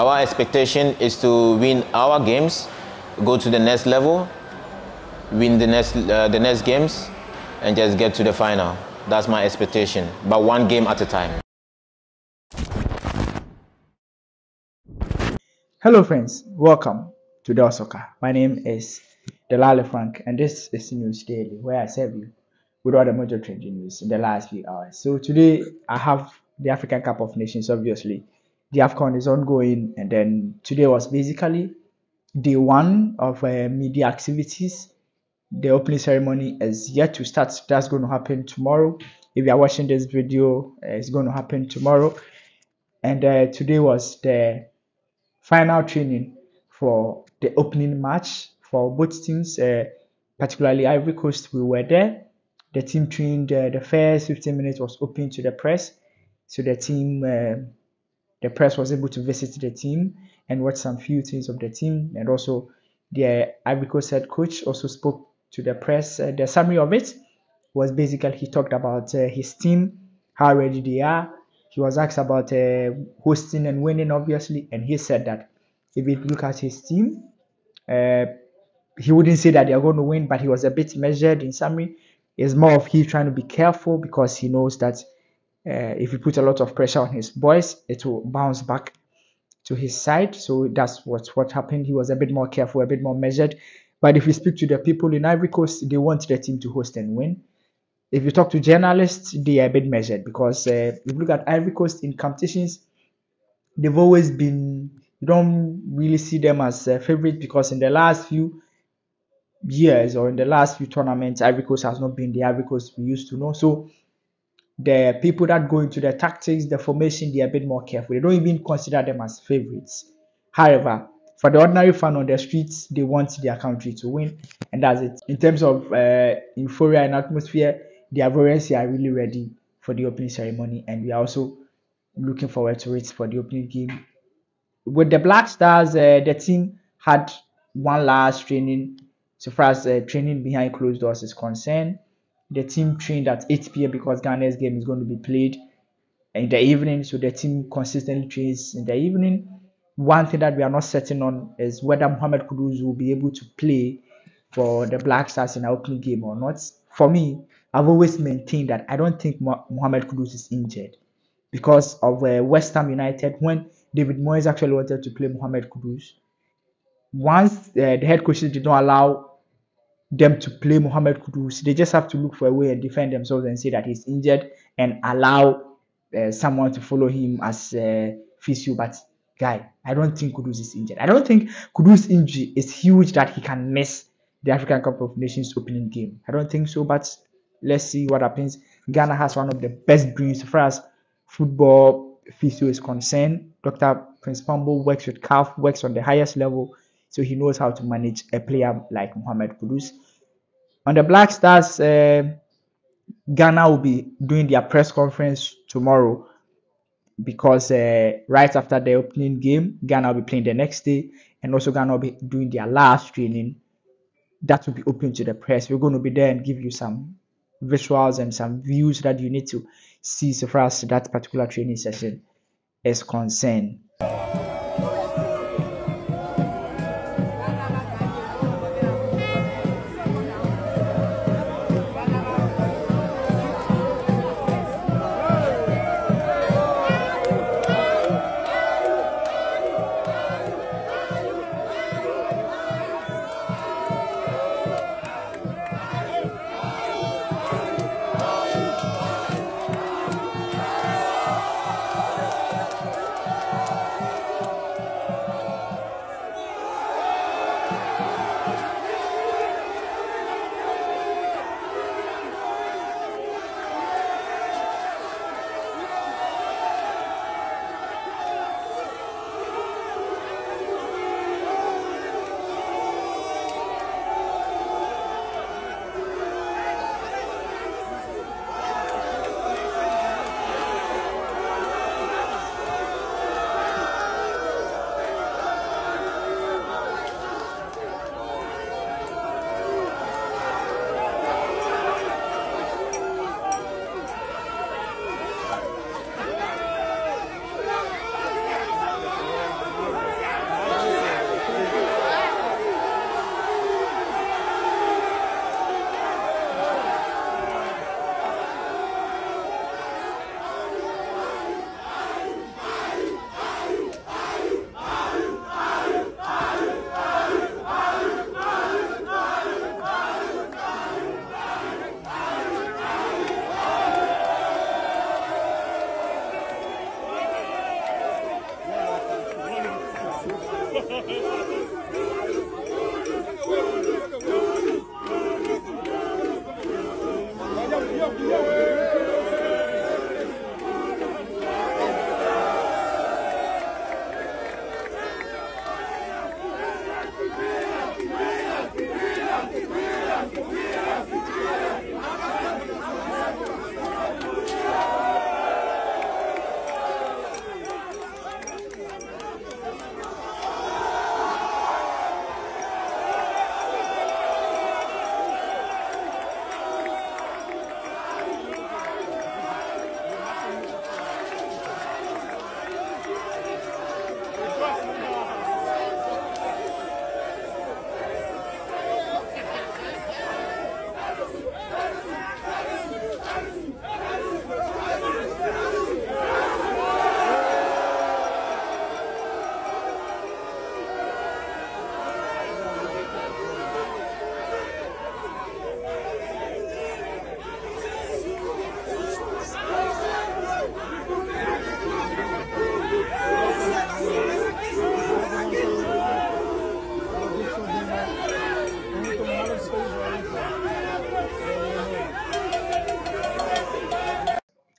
Our expectation is to win our games, go to the next level, win the next games, and just get to the final. That's my expectation, but one game at a time. Hello friends, welcome to Delsoka. My name is Delale Frank and this is News Daily, where I serve you with all the major trending news in the last few hours. So today I have the African Cup of Nations. Obviously the AFCON is ongoing, and then today was basically day one of media activities. The opening ceremony is yet to start. That's going to happen tomorrow. If you are watching this video, it's going to happen tomorrow. And today was the final training for the opening match for both teams, particularly Ivory Coast. We were there. The team trained. The first 15 minutes was open to the press, so the press was able to visit the team and watch some few things of the team. And also the Ivory Coast head coach also spoke to the press. The summary of it was basically he talked about his team, how ready they are. He was asked about hosting and winning, obviously, and he said that if you look at his team, he wouldn't say that they are going to win, but he was a bit measured in summary. It's more of he trying to be careful because he knows that if he put a lot of pressure on his boys, it will bounce back to his side. So that's what happened. He was a bit more careful, a bit more measured. But if you speak to the people in Ivory Coast, they want the team to host and win. If you talk to journalists, they are a bit measured because if you look at Ivory Coast in competitions, they've always been, you don't really see them as favorites because in the last few years or in the last few tournaments, Ivory Coast has not been the Ivory Coast we used to know. So the people that go into the tactics, the formation, they are a bit more careful. They don't even consider them as favorites. However, for the ordinary fan on the streets, they want their country to win, and that's it. In terms of euphoria and atmosphere, the Ivorians are really ready for the opening ceremony, and we are also looking forward to it for the opening game. With the Black Stars, the team had one last training. So far as training behind closed doors is concerned, the team trained at 8 p.m. because Ghana's game is going to be played in the evening. So the team consistently trains in the evening. One thing that we are not certain on is whether Mohamed Kudus will be able to play for the Black Stars in our opening game or not. For me, I've always maintained that I don't think Mohamed Kudus is injured because of West Ham United. When David Moyes actually wanted to play Mohamed Kudus, once the head coaches did not allow them to play Mohamed Kudus, they just have to look for a way and defend themselves and say that he's injured and allow someone to follow him as physio. But guy, I don't think Kudus is injured. I don't think Kudus' injury is huge that he can miss the African Cup of Nations opening game. I don't think so, but let's see what happens. Ghana has one of the best brains as far as football physio is concerned. Dr. Prince Pambo works with CAF, works on the highest level, so he knows how to manage a player like Mohamed Kudus. On the Black Stars, Ghana will be doing their press conference tomorrow because right after the opening game, Ghana will be playing the next day, and also Ghana will be doing their last training. That will be open to the press. We're going to be there and give you some visuals and some views that you need to see so far as that particular training session is concerned.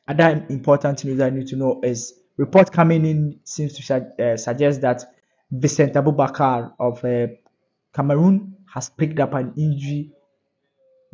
Other important news I need to know is report coming in seems to suggest that Vincent Abubakar of Cameroon has picked up an injury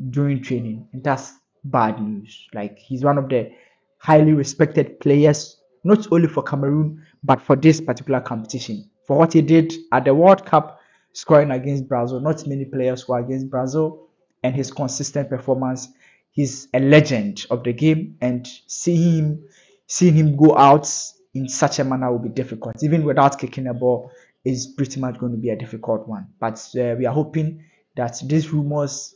during training, and that's bad news. Like, he's one of the highly respected players, not only for Cameroon but for this particular competition. For what he did at the World Cup, scoring against Brazil, not many players score against Brazil, and his consistent performance. He's a legend of the game, and seeing him go out in such a manner will be difficult. Even without kicking a ball, is pretty much going to be a difficult one. But we are hoping that these rumors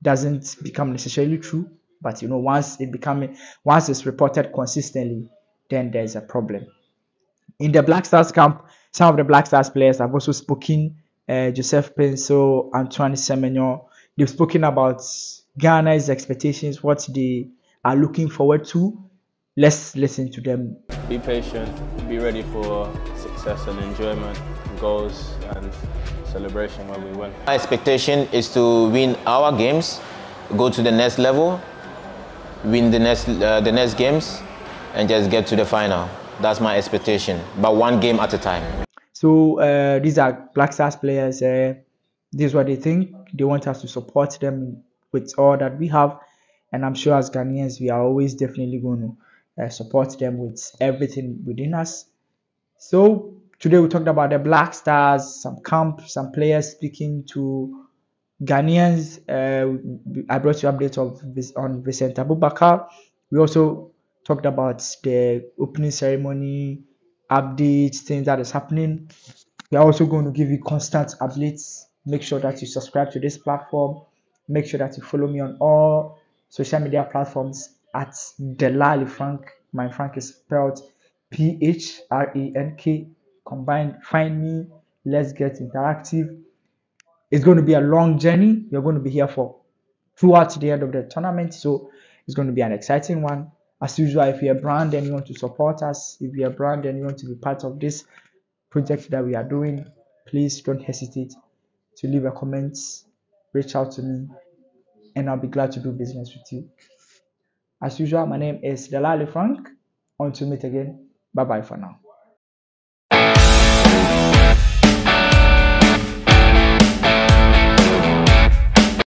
doesn't become necessarily true. But once it's reported consistently, then there's a problem. In the Black Stars camp, some of the Black Stars players have also spoken. Joseph Penso, Antoine Semenyo, they've spoken about Ghana's expectations, what they are looking forward to. Let's listen to them. Be patient, be ready for success and enjoyment, goals and celebration when we win. My expectation is to win our games, go to the next level, win the next games, and just get to the final. That's my expectation, but one game at a time. So these are Black Stars players. This is what they think. They want us to support them with all that we have, and I'm sure as Ghanaians we are always definitely going to support them with everything within us. So today we talked about the Black Stars, some camp, some players speaking to Ghanaians. I brought you updates on Vincent Abubakar. We also talked about the opening ceremony, updates, things that is happening. We are also going to give you constant updates. Make sure that you subscribe to this platform. Make sure that you follow me on all social media platforms at Delali Frank. My Frank is spelled PHRANK. Combined. Find me. Let's get interactive. It's going to be a long journey. You're going to be here for throughout the end of the tournament, so it's going to be an exciting one. As usual, if you're a brand and you want to support us, if you're a brand and you want to be part of this project that we are doing, please don't hesitate to leave a comment, reach out to me, and I'll be glad to do business with you. As usual, my name is Delali Frank. Until we meet again, bye bye for now.